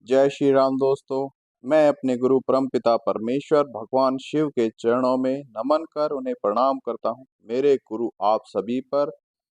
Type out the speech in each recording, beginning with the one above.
जय श्री राम दोस्तों। मैं अपने गुरु परम पिता परमेश्वर भगवान शिव के चरणों में नमन कर उन्हें प्रणाम करता हूँ। मेरे गुरु आप सभी पर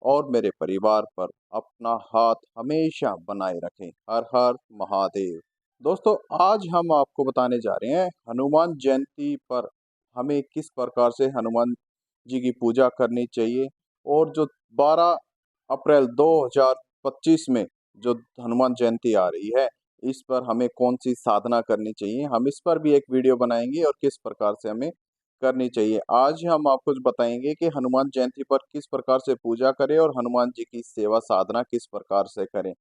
और मेरे परिवार पर अपना हाथ हमेशा बनाए रखें। हर हर महादेव। दोस्तों, आज हम आपको बताने जा रहे हैं हनुमान जयंती पर हमें किस प्रकार से हनुमान जी की पूजा करनी चाहिए, और जो 12 अप्रैल 2025 में जो हनुमान जयंती आ रही है, इस पर हमें कौन सी साधना करनी चाहिए, हम इस पर भी एक वीडियो बनाएंगे और किस प्रकार से हमें करनी चाहिए। आज हम आपको बताएंगे कि हनुमान जयंती पर किस प्रकार से पूजा करें और हनुमान जी की सेवा साधना किस प्रकार से करें।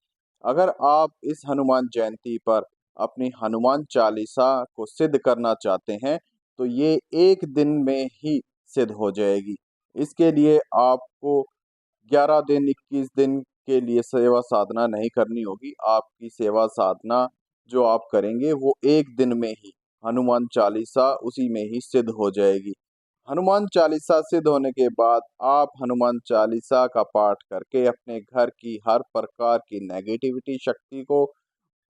अगर आप इस हनुमान जयंती पर अपनी हनुमान चालीसा को सिद्ध करना चाहते हैं, तो ये एक दिन में ही सिद्ध हो जाएगी। इसके लिए आपको 11 दिन 21 दिन के लिए सेवा साधना नहीं करनी होगी। आपकी सेवा साधना जो आप करेंगे वो एक दिन में ही हनुमान चालीसा उसी में ही सिद्ध हो जाएगी। हनुमान चालीसा सिद्ध होने के बाद आप हनुमान चालीसा का पाठ करके अपने घर की हर प्रकार की नेगेटिविटी शक्ति को,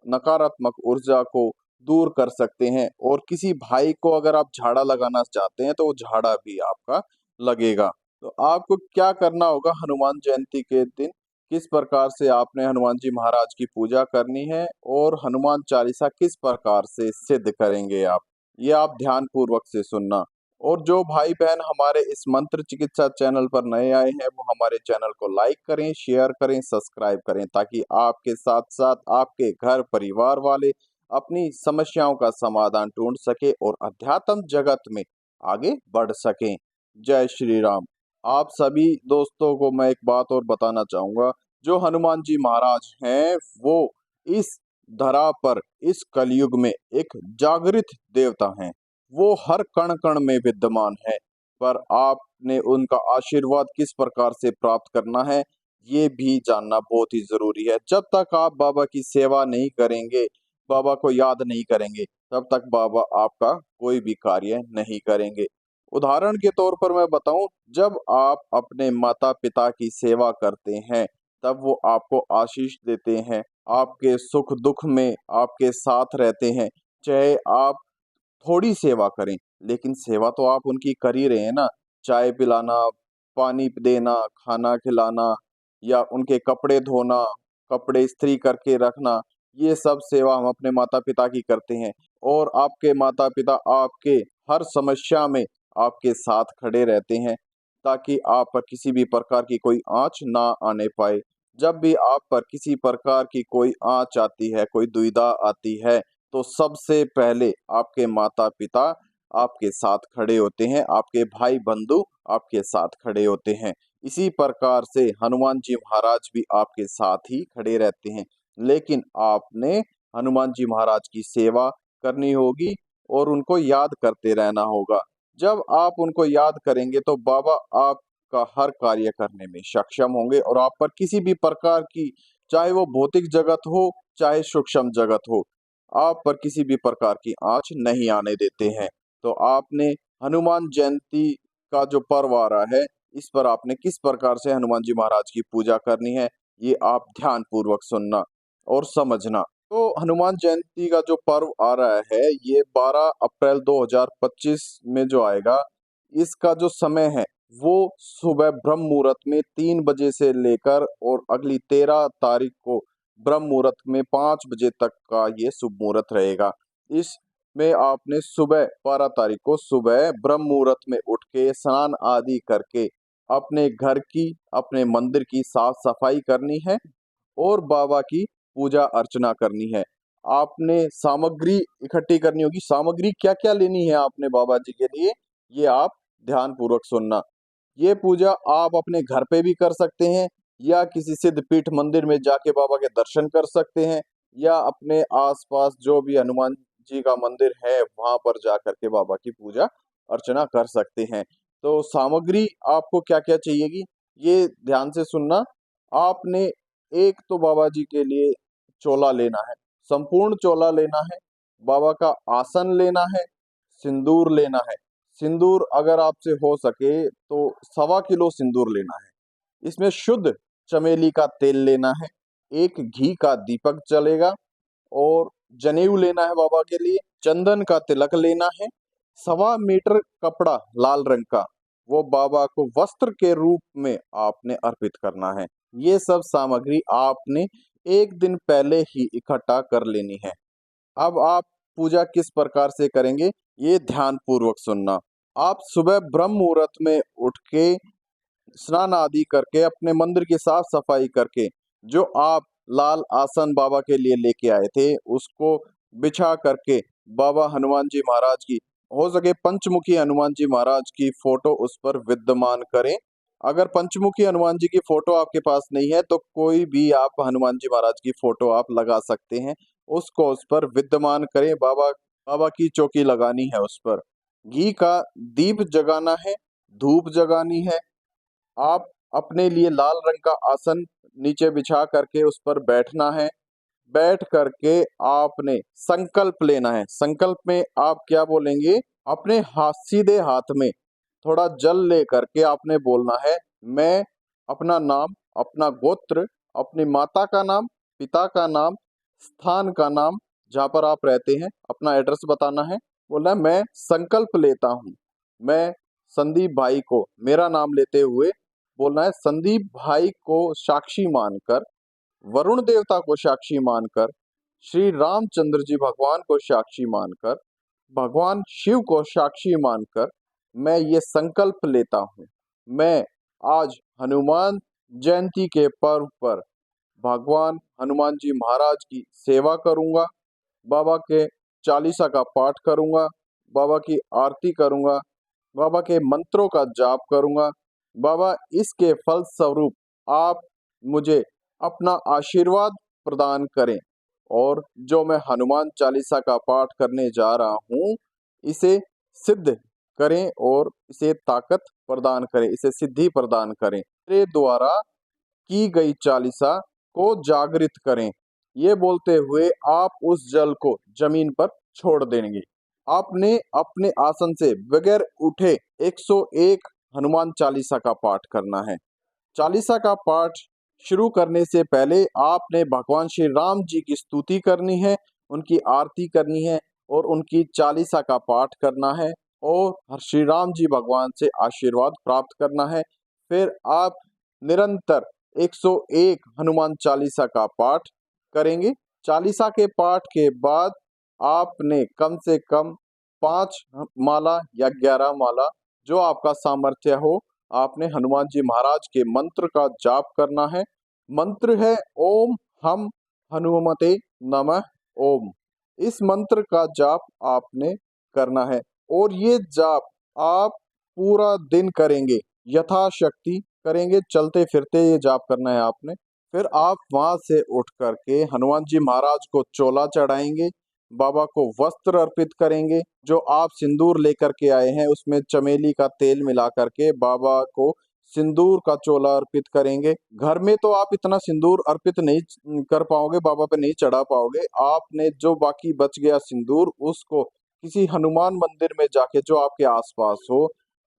नकारात्मक ऊर्जा को दूर कर सकते हैं। और किसी भाई को अगर आप झाड़ा लगाना चाहते हैं तो वो झाड़ा भी आपका लगेगा। तो आपको क्या करना होगा हनुमान जयंती के दिन, किस प्रकार से आपने हनुमान जी महाराज की पूजा करनी है और हनुमान चालीसा किस प्रकार से सिद्ध करेंगे आप, ये आप ध्यान पूर्वक से सुनना। और जो भाई बहन हमारे इस मंत्र चिकित्सा चैनल पर नए आए हैं, वो हमारे चैनल को लाइक करें, शेयर करें, सब्सक्राइब करें, ताकि आपके साथ साथ आपके घर परिवार वाले अपनी समस्याओं का समाधान ढूंढ सके और अध्यात्म जगत में आगे बढ़ सकें। जय श्री राम। आप सभी दोस्तों को मैं एक बात और बताना चाहूंगा, जो हनुमान जी महाराज हैं वो इस धरा पर इस कलयुग में एक जागृत देवता हैं। वो हर कण कण में विद्यमान है, पर आपने उनका आशीर्वाद किस प्रकार से प्राप्त करना है, ये भी जानना बहुत ही जरूरी है। जब तक आप बाबा की सेवा नहीं करेंगे, बाबा को याद नहीं करेंगे, तब तक बाबा आपका कोई भी कार्य नहीं करेंगे। उदाहरण के तौर पर मैं बताऊं, जब आप अपने माता पिता की सेवा करते हैं, तब वो आपको आशीष देते हैं, आपके सुख दुख में आपके साथ रहते हैं। चाहे आप थोड़ी सेवा करें, लेकिन सेवा तो आप उनकी कर ही रहे हैं ना। चाय पिलाना, पानी देना, खाना खिलाना, या उनके कपड़े धोना, कपड़े इस्त्री करके रखना, ये सब सेवा हम अपने माता पिता की करते हैं। और आपके माता पिता आपके हर समस्या में आपके साथ खड़े रहते हैं, ताकि आप पर किसी भी प्रकार की कोई आंच ना आने पाए। जब भी आप पर किसी प्रकार की कोई आंच आती है, कोई दुविधा आती है, तो सबसे पहले आपके माता पिता आपके साथ खड़े होते हैं, आपके भाई बंधु आपके साथ खड़े होते हैं। इसी प्रकार से हनुमान जी महाराज भी आपके साथ ही खड़े रहते हैं। लेकिन आपने हनुमान जी महाराज की सेवा करनी होगी और उनको याद करते रहना होगा। जब आप उनको याद करेंगे तो बाबा आपका हर कार्य करने में सक्षम होंगे, और आप पर किसी भी प्रकार की, चाहे वो भौतिक जगत हो चाहे सूक्ष्म जगत हो, आप पर किसी भी प्रकार की आंच नहीं आने देते हैं। तो आपने हनुमान जयंती का जो पर्व आ रहा है, इस पर आपने किस प्रकार से हनुमान जी महाराज की पूजा करनी है, ये आप ध्यान पूर्वक सुनना और समझना। तो हनुमान जयंती का जो पर्व आ रहा है, ये 12 अप्रैल 2025 में जो आएगा, इसका जो समय है वो सुबह ब्रह्म मुहूर्त में 3 बजे से लेकर और अगली 13 तारीख को ब्रह्म मुहूर्त में 5 बजे तक का ये शुभ मुहूर्त रहेगा। इसमें आपने सुबह 12 तारीख को सुबह ब्रह्म मुहूर्त में उठ के स्नान आदि करके अपने घर की, अपने मंदिर की साफ सफाई करनी है और बाबा की पूजा अर्चना करनी है। आपने सामग्री इकट्ठी करनी होगी। सामग्री क्या क्या लेनी है आपने बाबा जी के लिए, ये आप ध्यान पूर्वक सुनना। ये पूजा आप अपने घर पे भी कर सकते हैं, या किसी सिद्ध पीठ मंदिर में जाके बाबा के दर्शन कर सकते हैं, या अपने आसपास जो भी हनुमान जी का मंदिर है वहां पर जा करके बाबा की पूजा अर्चना कर सकते हैं। तो सामग्री आपको क्या क्या चाहिएगी, ये ध्यान से सुनना। आपने एक तो बाबा जी के लिए चोला लेना है, संपूर्ण चोला लेना है, बाबा का आसन लेना है, सिंदूर लेना है। सिंदूर अगर आपसे हो सके तो 1.25 किलो सिंदूर लेना है। इसमें शुद्ध चमेली का तेल लेना है, एक घी का दीपक जलेगा, और जनेऊ लेना है बाबा के लिए, चंदन का तिलक लेना है, 1.25 मीटर कपड़ा लाल रंग का, वो बाबा को वस्त्र के रूप में आपने अर्पित करना है। ये सब सामग्री आपने एक दिन पहले ही इकट्ठा कर लेनी है। अब आप पूजा किस प्रकार से करेंगे, ये ध्यान पूर्वक सुनना। आप सुबह ब्रह्म मुहूर्त में उठ के स्नान आदि करके अपने मंदिर की साफ सफाई करके जो आप लाल आसन बाबा के लिए लेके आए थे उसको बिछा करके बाबा हनुमान जी महाराज की, हो सके पंचमुखी हनुमान जी महाराज की फोटो उस पर विद्यमान करें। अगर पंचमुखी हनुमान जी की फोटो आपके पास नहीं है तो कोई भी आप हनुमान जी महाराज की फोटो आप लगा सकते हैं, उसको उस पर विद्यमान करें। बाबा बाबा की चौकी लगानी है, उस पर घी का दीप जगाना है, धूप जगानी है। आप अपने लिए लाल रंग का आसन नीचे बिछा करके उस पर बैठना है। बैठ करके आपने संकल्प लेना है। संकल्प में आप क्या बोलेंगे, अपने हाथ सीधे हाथ में थोड़ा जल ले करके आपने बोलना है, मैं अपना नाम, अपना गोत्र, अपनी माता का नाम, पिता का नाम, स्थान का नाम जहाँ पर आप रहते हैं, अपना एड्रेस बताना है। बोलना है मैं संकल्प लेता हूँ, मैं संदीप भाई को मेरा नाम लेते हुए बोलना है, संदीप भाई को साक्षी मानकर, वरुण देवता को साक्षी मानकर, श्री रामचंद्र जी भगवान को साक्षी मानकर, भगवान शिव को साक्षी मानकर मैं ये संकल्प लेता हूँ, मैं आज हनुमान जयंती के पर्व पर भगवान हनुमान जी महाराज की सेवा करूंगा, बाबा के चालीसा का पाठ करूंगा, बाबा की आरती करूंगा, बाबा के मंत्रों का जाप करूंगा। बाबा इसके फल स्वरूप आप मुझे अपना आशीर्वाद प्रदान करें और जो मैं हनुमान चालीसा का पाठ करने जा रहा हूँ इसे सिद्ध करें और इसे ताकत प्रदान करें, इसे सिद्धि प्रदान करें। मेरे द्वारा की गई चालीसा को जागृत करें। ये बोलते हुए आप उस जल को जमीन पर छोड़ देंगे। आपने अपने आसन से बगैर उठे 101 हनुमान चालीसा का पाठ करना है। चालीसा का पाठ शुरू करने से पहले आपने भगवान श्री राम जी की स्तुति करनी है, उनकी आरती करनी है और उनकी चालीसा का पाठ करना है और श्री राम जी भगवान से आशीर्वाद प्राप्त करना है। फिर आप निरंतर 101 हनुमान चालीसा का पाठ करेंगे। चालीसा के पाठ के बाद आपने कम से कम 5 माला या 11 माला, जो आपका सामर्थ्य हो, आपने हनुमान जी महाराज के मंत्र का जाप करना है। मंत्र है ओम हम हनुमते नमः ओम। इस मंत्र का जाप आपने करना है और ये जाप आप पूरा दिन करेंगे, यथाशक्ति करेंगे, चलते फिरते ये जाप करना है आपने। फिर आप वहां से उठ करके हनुमान जी महाराज को चोला चढ़ाएंगे, बाबा को वस्त्र अर्पित करेंगे, जो आप सिंदूर लेकर के आए हैं उसमें चमेली का तेल मिला करके बाबा को सिंदूर का चोला अर्पित करेंगे। घर में तो आप इतना सिंदूर अर्पित नहीं कर पाओगे, बाबा पे नहीं चढ़ा पाओगे। आपने जो बाकी बच गया सिंदूर उसको किसी हनुमान मंदिर में जाके जो आपके आसपास हो,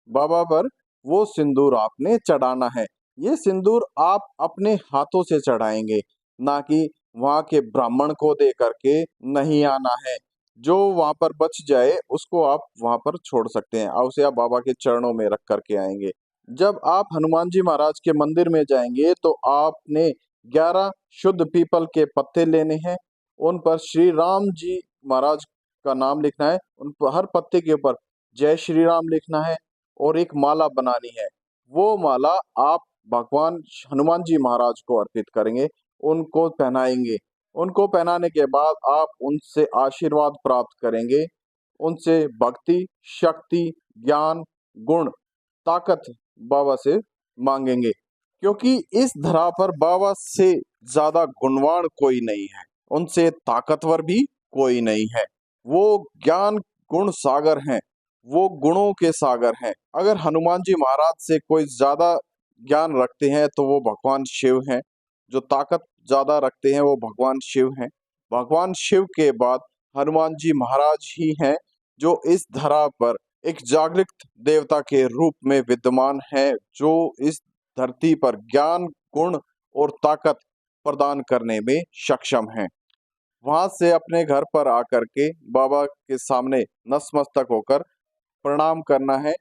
बाबा पर वो सिंदूर आपने चढ़ाना है। ये सिंदूर आप अपने हाथों से चढ़ाएंगे, ना कि वहां के ब्राह्मण को दे करके नहीं आना है। जो वहां पर बच जाए उसको आप वहां पर छोड़ सकते हैं और उसे आप बाबा के चरणों में रख करके आएंगे। जब आप हनुमान जी महाराज के मंदिर में जाएंगे तो आपने 11 शुद्ध पीपल के पत्ते लेने हैं, उन पर श्री राम जी महाराज का नाम लिखना है, उन पर हर पत्ते के ऊपर जय श्री राम लिखना है और एक माला बनानी है। वो माला आप भगवान हनुमान जी महाराज को अर्पित करेंगे, उनको पहनाएंगे। उनको पहनाने के बाद आप उनसे आशीर्वाद प्राप्त करेंगे, उनसे भक्ति, शक्ति, ज्ञान, गुण, ताकत बाबा से मांगेंगे, क्योंकि इस धरा पर बाबा से ज्यादा गुणवान कोई नहीं है, उनसे ताकतवर भी कोई नहीं है। वो ज्ञान गुण सागर हैं, वो गुणों के सागर हैं। अगर हनुमान जी महाराज से कोई ज्यादा ज्ञान रखते हैं तो वो भगवान शिव हैं, जो ताकत ज्यादा रखते हैं वो भगवान शिव हैं। भगवान शिव के बाद हनुमान जी महाराज ही हैं जो इस धरा पर एक जागृत देवता के रूप में विद्यमान है, जो इस धरती पर ज्ञान, गुण और ताकत प्रदान करने में सक्षम हैं। वहां से अपने घर पर आकर के बाबा के सामने नतमस्तक होकर प्रणाम करना है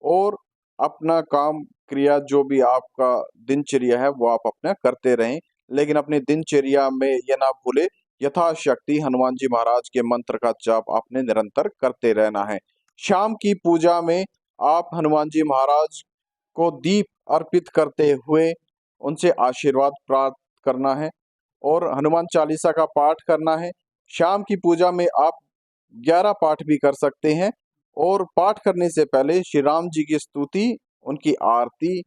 और अपना काम क्रिया जो भी आपका दिनचर्या है वो आप अपना करते रहें। लेकिन अपनी दिनचर्या में ये ना भूले, यथाशक्ति हनुमान जी महाराज के मंत्र का जाप आपने निरंतर करते रहना है। शाम की पूजा में आप हनुमान जी महाराज को दीप अर्पित करते हुए उनसे आशीर्वाद प्राप्त करना है और हनुमान चालीसा का पाठ करना है। शाम की पूजा में आप 11 पाठ भी कर सकते हैं और पाठ करने से पहले श्री राम जी की स्तुति, उनकी आरती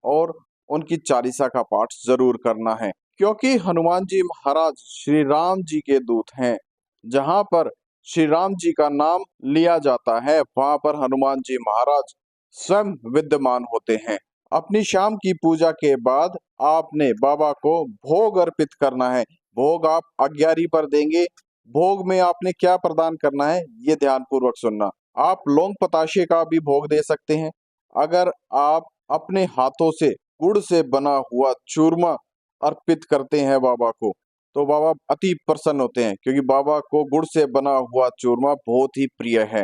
और उनकी चालीसा का पाठ जरूर करना है, क्योंकि हनुमान जी महाराज श्री राम जी के दूत हैं। जहां पर श्री राम जी का नाम लिया जाता है वहां पर हनुमान जी महाराज स्वयं विद्यमान होते हैं। अपनी शाम की पूजा के बाद आपने बाबा को भोग अर्पित करना है। भोग आप अग्यारी पर देंगे। भोग में आपने क्या प्रदान करना है ये ध्यान पूर्वक सुनना। आप लौंग बताशे का भी भोग दे सकते हैं। अगर आप अपने हाथों से गुड़ से बना हुआ चूरमा अर्पित करते हैं बाबा को, तो बाबा अति प्रसन्न होते हैं, क्योंकि बाबा को गुड़ से बना हुआ चूरमा बहुत ही प्रिय है।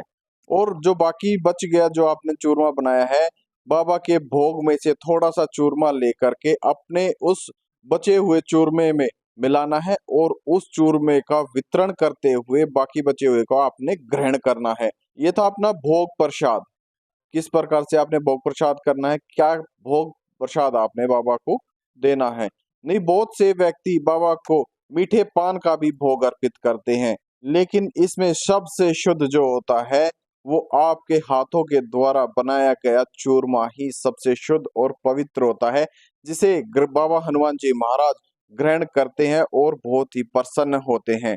और जो बाकी बच गया जो आपने चूरमा बनाया है, बाबा के भोग में से थोड़ा सा चूरमा लेकर के अपने उस बचे हुए चूरमे में मिलाना है और उस चूरमे का वितरण करते हुए बाकी बचे हुए को आपने ग्रहण करना है। ये था अपना भोग प्रसाद। किस प्रकार से आपने भोग प्रसाद करना है, क्या भोग प्रसाद आपने बाबा को देना है। नहीं, बहुत से व्यक्ति बाबा को मीठे पान का भी भोग अर्पित करते हैं, लेकिन इसमें सबसे शुद्ध जो होता है वो आपके हाथों के द्वारा बनाया गया चूरमा ही सबसे शुद्ध और पवित्र होता है, जिसे बाबा हनुमान जी महाराज ग्रहण करते हैं और बहुत ही प्रसन्न होते हैं।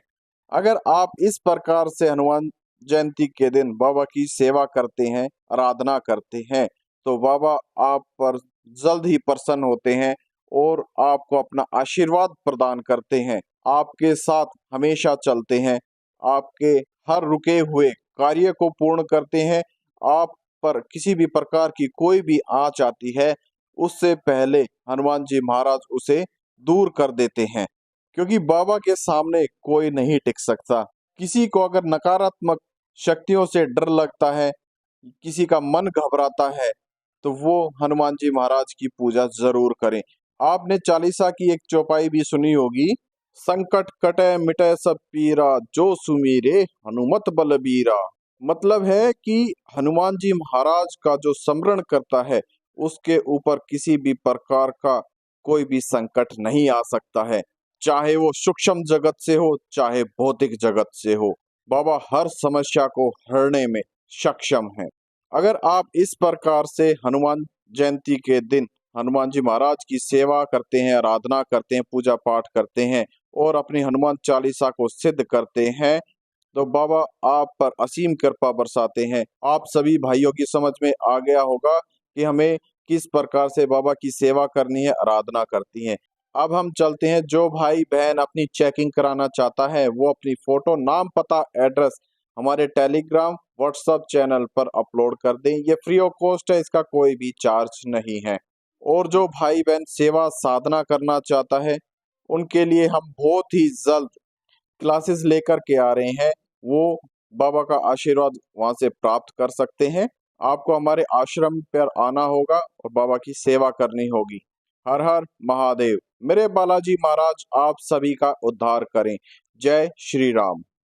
अगर आप इस प्रकार से हनुमान जयंती के दिन बाबा की सेवा करते हैं, आराधना करते हैं, तो बाबा आप पर जल्द ही प्रसन्न होते हैं और आपको अपना आशीर्वाद प्रदान करते हैं। आपके साथ हमेशा चलते हैं, आपके हर रुके हुए कार्य को पूर्ण करते हैं। आप पर किसी भी प्रकार की कोई भी आँच आती है, उससे पहले हनुमान जी महाराज उसे दूर कर देते हैं, क्योंकि बाबा के सामने कोई नहीं टिक सकता। किसी को अगर नकारात्मक शक्तियों से डर लगता है, किसी का मन घबराता है, तो वो हनुमान जी महाराज की पूजा जरूर करें। आपने चालीसा की एक चौपाई भी सुनी होगी, संकट कटे मिटे सब पीरा, जो सुमीरे हनुमत बलबीरा। मतलब है कि हनुमान जी महाराज का जो स्मरण करता है उसके ऊपर किसी भी प्रकार का कोई भी संकट नहीं आ सकता है, चाहे वो सूक्ष्म जगत से हो चाहे भौतिक जगत से हो। बाबा हर समस्या को हरने में सक्षम है। अगर आप इस प्रकार से हनुमान जयंती के दिन हनुमान जी महाराज की सेवा करते हैं, आराधना करते हैं, पूजा पाठ करते हैं और अपनी हनुमान चालीसा को सिद्ध करते हैं, तो बाबा आप पर असीम कृपा बरसाते हैं। आप सभी भाइयों की समझ में आ गया होगा कि हमें किस प्रकार से बाबा की सेवा करनी है, आराधना करती हैं। अब हम चलते हैं, जो भाई बहन अपनी चेकिंग कराना चाहता है वो अपनी फोटो, नाम, पता, एड्रेस हमारे टेलीग्राम व्हाट्सएप चैनल पर अपलोड कर दें। ये फ्री ऑफ कॉस्ट है, इसका कोई भी चार्ज नहीं है। और जो भाई बहन सेवा साधना करना चाहता है उनके लिए हम बहुत ही जल्द क्लासेस लेकर के आ रहे हैं, वो बाबा का आशीर्वाद वहां से प्राप्त कर सकते हैं। आपको हमारे आश्रम पर आना होगा और बाबा की सेवा करनी होगी। हर हर महादेव। मेरे बालाजी महाराज आप सभी का उद्धार करें। जय श्री राम।